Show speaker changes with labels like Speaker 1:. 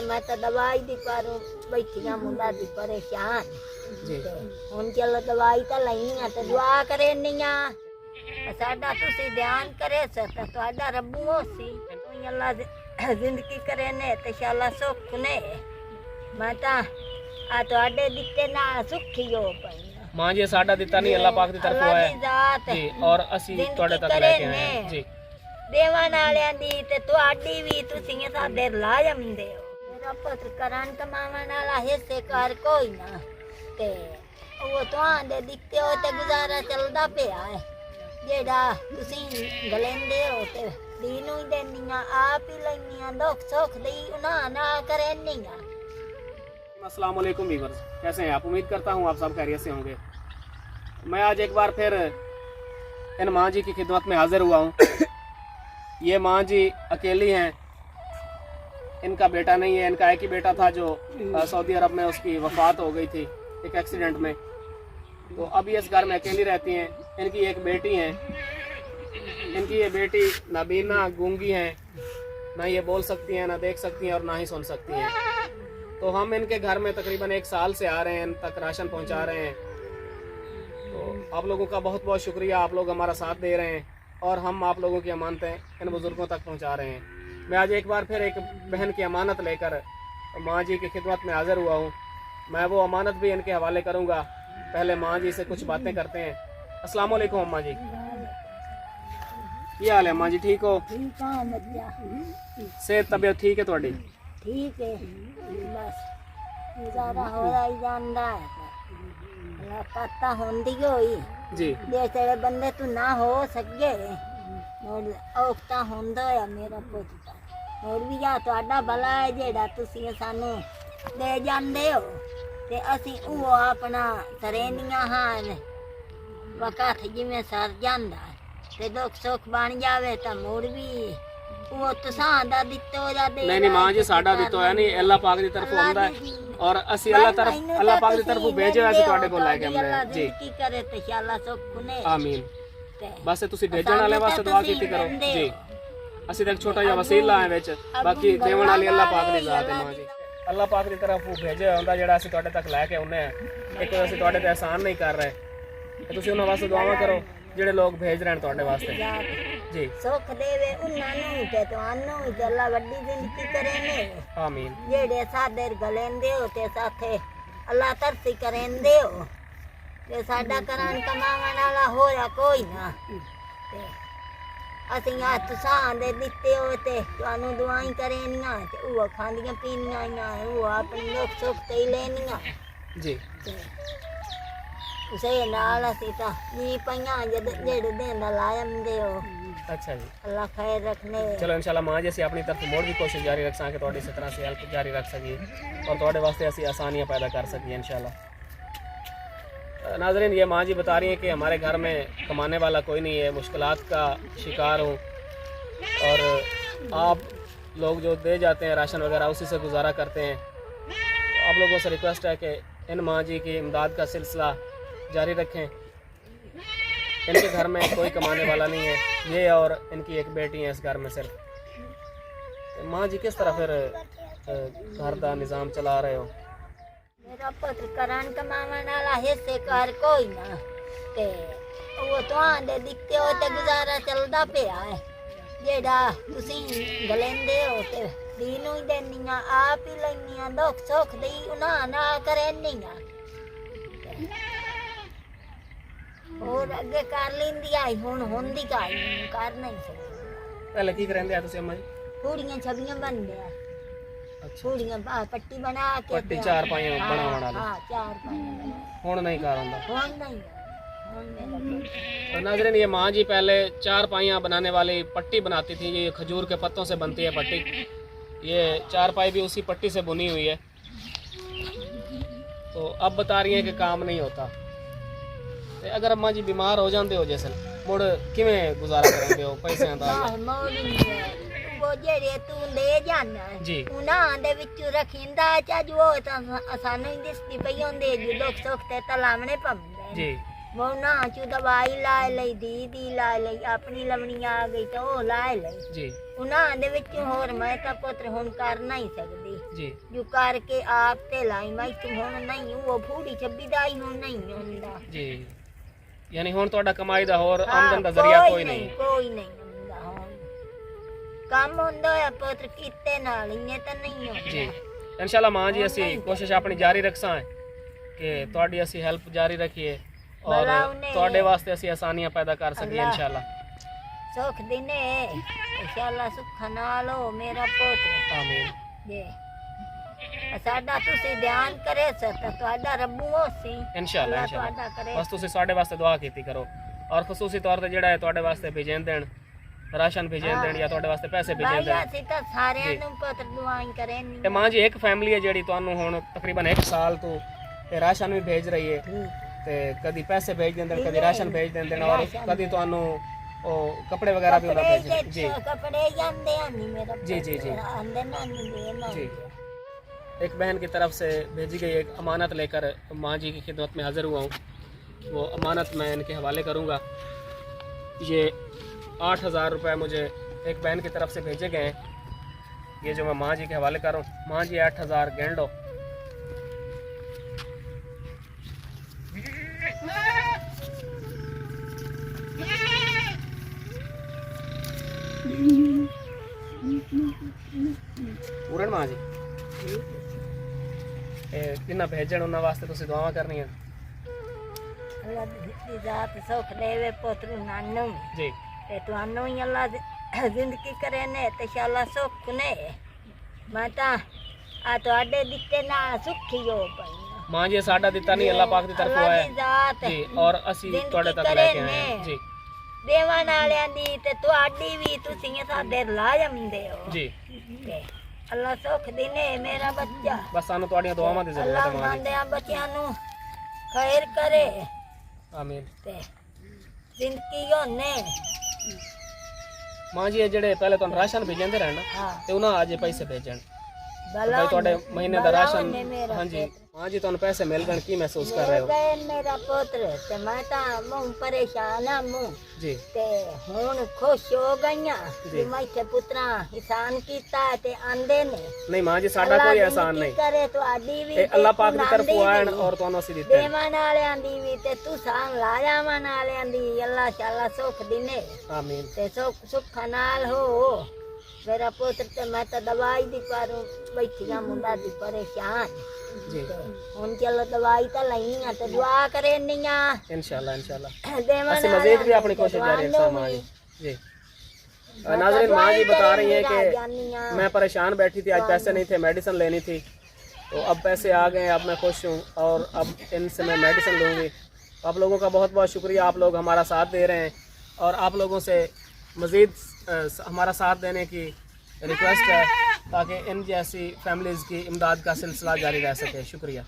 Speaker 1: मैं तो दवाई दी पर बैठिया मुंडा दी परेशान हुन चलो दवाई तो लैनी है तो दुआ करे नहीं साडा तुसी ध्यान करे तो तुहाडा रब्बू होसी अल्लाह जिंदगी करे ने ते शाला सुख ने मैं ता आ तुहाडे दिते ना सुखी हो पई
Speaker 2: मां जी साडा दिता नहीं अल्लाह पाक दी तरफों आया जी और असी तुहाडे तक लेके आए हैं जी
Speaker 1: देवान वालियां दी ते तुहाडी भी तुसी साडे लाजम दे मेरा पुत्र करन कमावन वाला हिस्से कर कोई ना ते वो तुहाडे दिते हो ते गुजारा चलदा पिया है जेड़ा तुसी गलेंदे हो ते दीनू ही देनिया आप ही लैनिया दुख सुख दी उना ना करे नहीं।
Speaker 2: अस्सलाम वालेकुम व्यूअर्स, कैसे हैं आप? उम्मीद करता हूँ आप सब खैरियत से होंगे। मैं आज एक बार फिर इन माँ जी की खिदमत में हाजिर हुआ हूँ। ये माँ जी अकेली हैं, इनका बेटा नहीं है। इनका एक ही बेटा था जो सऊदी अरब में उसकी वफात हो गई थी एक एक्सीडेंट में। तो अब ये इस घर में अकेली रहती हैं। इनकी एक बेटी है, इनकी ये बेटी नबीना गूंगी हैं, ना ये बोल सकती हैं, ना देख सकती हैं और ना ही सुन सकती हैं। तो हम इनके घर में तकरीबन 1 साल से आ रहे हैं, इन तक राशन पहुंचा रहे हैं। तो आप लोगों का बहुत बहुत शुक्रिया, आप लोग हमारा साथ दे रहे हैं और हम आप लोगों की अमानतें इन बुज़ुर्गों तक पहुंचा रहे हैं। मैं आज एक बार फिर एक बहन की अमानत लेकर माँ जी की खिदमत में हाज़िर हुआ हूँ। मैं वो अमानत भी इनके हवाले करूँगा। पहले माँ जी से कुछ बातें करते हैं। अस्सलाम वालेकुम अम्मा जी, क्या हाल है अम्मा जी? ठीक हो? सेहत तबीयत ठीक है थोड़ी?
Speaker 1: ठीक है, बस गुजारा हो ही जाता है। पता होंदी होई
Speaker 2: जी
Speaker 1: जेड़े बंदे तू ना हो सके औखता होंदा है मेरा पुत्र और भी जा तुहाडा भला है जेड़ा तुसी सानू दे जांदे हो ते असी वो अपना तरनियां हां वक्त जिवें सर जांदा ते दुख सुख बन जावे तो मुड़ भी वो तुसां दा दित्तो जा दे
Speaker 2: नहीं मां जी साडा दित्तो है नहीं, अल्लाह पाक दी तरफों आंदा है और असी अल्लाह पाक दी तरफों भेजे वैसे ਤੁਹਾਡੇ ਕੋਲ ਲੈ ਕੇ ਆਉਂਦੇ ਜੀ
Speaker 1: की करे ते शाला सुख ने
Speaker 2: आमीन। बस तुसी भेजण वाले वास्ते दुआ कीती करो जी। ਅਸੀਂ ਤਾਂ ਇੱਕ ਛੋਟਾ ਜਿਹਾ ਵਸੀਲਾ ਹੈ ਵਿੱਚ, ਬਾਕੀ ਦੇਵਣ ਵਾਲੀ ਅੱਲਾਹ ਪਾਕ ਦੀ ਜ਼ਾਤ ਹੈ ਮਾਂ ਜੀ। ਅੱਲਾਹ ਪਾਕ ਦੀ ਤਰਫੋਂ ਭੇਜਿਆ ਹੁੰਦਾ ਜਿਹੜਾ ਅਸੀਂ ਤੁਹਾਡੇ ਤੱਕ ਲੈ ਕੇ ਆਉਂਦੇ ਆ। ਇੱਕ ਅਸੀਂ ਤੁਹਾਡੇ ਤੇ ਅਹਿਸਾਨ ਨਹੀਂ ਕਰ ਰਹੇ ਤੇ ਤੁਸੀਂ ਉਹਨਾਂ ਵਾਸਤੇ ਦੁਆਵਾਂ ਕਰੋ ਜਿਹੜੇ ਲੋਕ ਭੇਜ ਰਹੇ ਨੇ ਤੁਹਾਡੇ ਵਾਸਤੇ जी।
Speaker 1: सुख देवे उन्हां ते तुहानू ते अल्लाह वड्डी जिंदगी करे ने
Speaker 2: आमीन।
Speaker 1: जेड़े सादे गलेंदे हो ते साथे अल्लाह तरसी करेंदे हो ते साडा करान कमावन वाला होया कोई ना ते असीं हत्थ सां दे दित्ते हो ते तुहानू दुआई करेनियां ते वो खांदियां पीनियां वो अपनी दुख सुख ते लेनियां
Speaker 2: जी।
Speaker 1: उसे नाल असीं तां जी पईयां जेड़े देंदा लायम दे हो।
Speaker 2: अच्छा जी,
Speaker 1: अल्लाह खैर रखने।
Speaker 2: चलो इंशाल्लाह मां जैसे अपनी तरफ मोड़ भी कोशिश जारी रख सकें थोड़ी इस तरह से हेल्प जारी रख सकिए और थोड़े वास्ते ऐसी आसानियाँ पैदा कर सकिए इंशाल्लाह। नाज़रीन, ये माँ जी बता रही हैं कि हमारे घर में कमाने वाला कोई नहीं है, मुश्किलात का शिकार हूँ और आप लोग जो दे जाते हैं राशन वगैरह उसी से गुजारा करते हैं। तो आप लोगों से रिक्वेस्ट है कि इन माँ जी की इमदाद का सिलसिला जारी रखें। इनके घर में कोई कमाने वाला नहीं है, ये और इनकी एक बेटी है इस घर में सिर्फ। तो माँ जी किस तरह फिर घर का निज़ाम चला रहे हो?
Speaker 1: मेरा पुत्र करान कमावन वाला हिस्से कर कोई ना ते वो तुहाडे दित्ते हो ते गुजारा चलदा पिया है जेड़ा तुसी गलेंदे हो ते दीनू ही देनियां आप ही लैनियां दुख सुख दी उना ना करेनियां और अगे कर लेंदी आई हुन होंदी कर नहीं सकती।
Speaker 2: पहले की करेंदे तुसी अम्मा जी?
Speaker 1: पूड़ियां छबियां बनदे आ।
Speaker 2: अच्छा,
Speaker 1: पूड़ियां पट्टी बना के
Speaker 2: पट्टी चार पाइयां बनावण वाली।
Speaker 1: हां चार पाइयां
Speaker 2: हुण नहीं कर आंदा।
Speaker 1: हुन नहीं
Speaker 2: तो नाज़रीन, ये माँ जी पहले 4 पाइयाँ बनाने वाली पट्टी बनाती थी। ये खजूर के पत्तों से बनती है पट्टी। ये 4 पाई भी उसी पट्टी से बुनी हुई है। तो अब बता रही है कि काम नहीं होता। तो अगर अम्मा जी बीमार हो जाते हो जैसे मुड़ किवें गुजारा करेंगे हो पैसे दा?
Speaker 1: वो जेड़े तू ले जाना
Speaker 2: जी
Speaker 1: उन्हां दे विच रखिंदा चज वो तां सानू ही दिसदी पई होंदे जो दुख सुख ते तलावणे पवंदे
Speaker 2: जी
Speaker 1: ਮੋਨਾ ਚ ਦਵਾਈ ਲਾ ਲਈ ਦੀਦੀ ਲਾ ਲਈ ਆਪਣੀ ਲਵਣੀ ਆ ਗਈ ਤਾਂ ਉਹ ਲਾ ਲਈ
Speaker 2: ਜੀ
Speaker 1: ਉਹਨਾਂ ਦੇ ਵਿੱਚ ਹੋਰ ਮੈਂ ਤਾਂ ਪੁੱਤਰ ਹੁਣ ਕਰ ਨਹੀਂ ਸਕਦੀ
Speaker 2: ਜੀ
Speaker 1: ਜੋ ਕਰਕੇ ਆਪ ਤੇ ਲਾਈ ਮੈਂ ਤੂੰ ਹੁਣ ਨਹੀਂ ਉਹ ਫੂੜੀ ਛੱਬੀ ਦਾ ਹੀ ਹੁਣ ਨਹੀਂ ਹੁੰਦਾ
Speaker 2: ਜੀ ਯਾਨੀ ਹੁਣ ਤੁਹਾਡਾ ਕਮਾਈ ਦਾ ਹੋਰ ਆਮਦਨ ਦਾ ਜ਼ਰੀਆ ਕੋਈ ਨਹੀਂ
Speaker 1: ਕੋਈ ਨਹੀਂ ਹੁੰਦਾ ਹੁਣ ਕੰਮ ਹੁੰਦਾ ਹੈ ਪੁੱਤਰ ਕੀਤੇ ਨਾਲ ਹੀ ਤਾਂ ਨਹੀਂ ਹੁੰਦਾ
Speaker 2: ਜੀ ਇਨਸ਼ਾਅੱਲਾ ਮਾਂ ਜੀ ਅਸੀਂ ਕੋਸ਼ਿਸ਼ ਆਪਣੀ ਜਾਰੀ ਰੱਖਾਂ ਕਿ ਤੁਹਾਡੀ ਅਸੀਂ ਹੈਲਪ ਜਾਰੀ ਰੱਖੀਏ ਔਰ ਤੁਹਾਡੇ ਵਾਸਤੇ ਅਸੀਂ ਆਸਾਨੀਆਂ ਪੈਦਾ ਕਰ ਸਕੀਏ ਇਨਸ਼ਾਅੱਲਾ
Speaker 1: ਸੁਖ ਦਿਨੇ ਇਨਸ਼ਾਅੱਲਾ ਸੁੱਖ ਨਾਲ ਹੋ ਮੇਰਾ ਪੁੱਤ
Speaker 2: ਆਮੀਨ
Speaker 1: ਜੀ ਸਾਡਾ ਤੁਸੀਂ ਧਿਆਨ ਕਰੇ ਸਰ ਤੁਹਾਡਾ ਰੱਬੂ ਹੋਸੀ
Speaker 2: ਇਨਸ਼ਾਅੱਲਾ
Speaker 1: ਤੁਹਾਡਾ ਕਰੇ
Speaker 2: ਬਸ ਤੁਸੀਂ ਸਾਡੇ ਵਾਸਤੇ ਦੁਆ ਕੀਤੀ ਕਰੋ ਔਰ ਖਸੂਸੀ ਤੌਰ ਤੇ ਜਿਹੜਾ ਹੈ ਤੁਹਾਡੇ ਵਾਸਤੇ ਭੇਜਣ ਦੇਣ ਰਾਸ਼ਨ ਭੇਜਣ ਦੇਣ ਜਾਂ ਤੁਹਾਡੇ ਵਾਸਤੇ ਪੈਸੇ ਭੇਜਣ ਦੇਣ
Speaker 1: ਅਸੀਂ ਤਾਂ ਸਾਰਿਆਂ ਨੂੰ ਪੁੱਤ ਦੁਆਈ ਕਰੇ
Speaker 2: ਤੇ ਮਾਂ ਜੀ ਇੱਕ ਫੈਮਿਲੀ ਹੈ ਜਿਹੜੀ ਤੁਹਾਨੂੰ ਹੁਣ ਤਕਰੀਬਨ 1 ਸਾਲ ਤੋਂ ਤੇ ਰਾਸ਼ਨ ਵੀ ਭੇਜ ਰਹੀ ਹੈ ਤੇ ਕਦੀ ਪੈਸੇ ਭੇਜ ਦਿੰਦੇ ਨੇ ਕਦੀ ਰਾਸ਼ਨ ਭੇਜ ਦਿੰਦੇ ਨੇ ਔਰ ਕਦੀ ਤੁਹਾਨੂੰ ਉਹ ਕੱਪੜੇ ਵਗੈरह भी ਉਹਨਾਂ ਭੇਜ ਜੀ
Speaker 1: कपड़े जानते हैं नहीं मेरा
Speaker 2: जी जी जी
Speaker 1: अंदर ना नहीं देना
Speaker 2: जी एक बहन की तरफ से भेजी गई एक अमानत लेकर माँ जी की खिदमत में हाजिर हुआ हूँ वो अमानत मैं इनके हवाले करूँगा ये 8,000 रुपये मुझे एक बहन की तरफ से भेजे गए हैं ये जो मैं माँ जी के हवाले कर रहा हूँ माँ जी 8,000 गिन लो पूरन माँ जी जिन्ना भेजन उन्होंने वास्ते तुसी दुआवां करनियां
Speaker 1: अल्लाह दी जात सुख देवे पुत्र नानू
Speaker 2: जी
Speaker 1: ते तुहानू ही अल्लाह जिंदगी करे ने ते शाला सुख ने मैं ता आ तुहाडे दिते ना सुखी हो पई
Speaker 2: मां जी साडा दिता नहीं अल्लाह पाक दी तरफों है जी और ਅਸੀਂ ਤੁਹਾਡੇ ਤੱਕ ਲੈ ਕੇ ਆਏ ਹਾਂ ਜੀ
Speaker 1: ਦੇਵਨ ਵਾਲਿਆਂ ਦੀ ਤੇ ਤੁਹਾਡੀ ਵੀ ਤੁਸੀਂ ਸਾਡੇ ਲਾਜ਼ਮ ਦੇ ਹੋ
Speaker 2: ਜੀ
Speaker 1: ਤੇ ਅੱਲਾ ਸੁਖ ਦਿਨੇ ਮੇਰਾ ਬੱਚਾ
Speaker 2: ਬਸ ਸਾਨੂੰ ਤੁਹਾਡੀਆਂ ਦੁਆਵਾਂ ਦੀ ਜ਼ਰੂਰਤ ਹੈ
Speaker 1: ਅੱਲਾ
Speaker 2: ਮਾਂ ਜੀ
Speaker 1: ਮੰਨਿਆ ਬੱਚਿਆਂ ਨੂੰ ਖੈਰ ਕਰੇ
Speaker 2: ਆਮੀਨ
Speaker 1: ਤੇ ਜ਼ਿੰਦਗੀ ਹੋਣੇ
Speaker 2: ਮਾਂ ਜੀ ਇਹ ਜਿਹੜੇ ਪਹਿਲੇ ਤੁਹਾਨੂੰ ਰਾਸ਼ਨ ਭੇਜਦੇ ਰਹਿਣ
Speaker 1: ਹਾਂ
Speaker 2: ਤੇ ਉਹਨਾਂ ਅੱਜ ਪੈਸੇ ਭੇਜਣ
Speaker 1: भला
Speaker 2: भाई ਤੁਹਾਡੇ ਮਹੀਨੇ ਦਾ ਰਾਸ਼ਨ
Speaker 1: ने मेरा
Speaker 2: ਹਾਂਜੀ ਮਾਂ ਜੀ ਤੁਹਾਨੂੰ ਪੈਸੇ ਮਿਲ ਗਏ ਕੀ ਮਹਿਸੂਸ ਕਰ ਰਹੇ ਹੋ
Speaker 1: गए मेरा पुत्र ते मैं ता मुंह परेशान आ मुंह
Speaker 2: जी
Speaker 1: ते हुन खुश हो गईया
Speaker 2: जी।
Speaker 1: कि मैं ते पुत्रा एहसान कीता ते आंदे ने
Speaker 2: ਨਹੀਂ ਮਾਂ ਜੀ ਸਾਡਾ ਕੋਈ एहसान नहीं
Speaker 1: करे तो आडी भी
Speaker 2: ਇਹ ਅੱਲਾਹ ਪਾਕ ਦੀ ਤਰਫੋਂ ਆਣ ਔਰ ਤੁਹਾਨੂੰ ਅਸੀਂ ਦਿੱਤੇ ਨੇ।
Speaker 1: देवन वालियां दी भी ते तू सान लायावन वालियां दी अल्लाह शाला सुख दिने
Speaker 2: आमीन
Speaker 1: ते सुख नाल हो मेरा पुत्र ते मैं तो दवाई दी पर बैठिया मुंडा दी परेशान
Speaker 2: जी
Speaker 1: हुन चलो दवाई तो लई आ ते दुआ करे निया
Speaker 2: इंशाल्लाह इंशाल्लाह
Speaker 1: देवन
Speaker 2: ਅਸੀਂ मजीद भी अपनी कोशिश जारी रखते हैं माँ जी जी नाज़रीन माँ जी बता रही हैं कि मैं परेशान बैठी थी आज पैसे नहीं थे मेडिसिन लेनी थी तो अब पैसे आ गए अब मैं खुश हूँ और अब इनसे मैं मेडिसिन लूँगी आप लोगों का बहुत बहुत शुक्रिया आप लोग हमारा साथ दे रहे हैं और आप लोगों से मज़ीद हमारा साथ देने की रिक्वेस्ट है ताकि इन जैसी फैमिलीज़ की इमदाद का सिलसिला जारी रह सके शुक्रिया।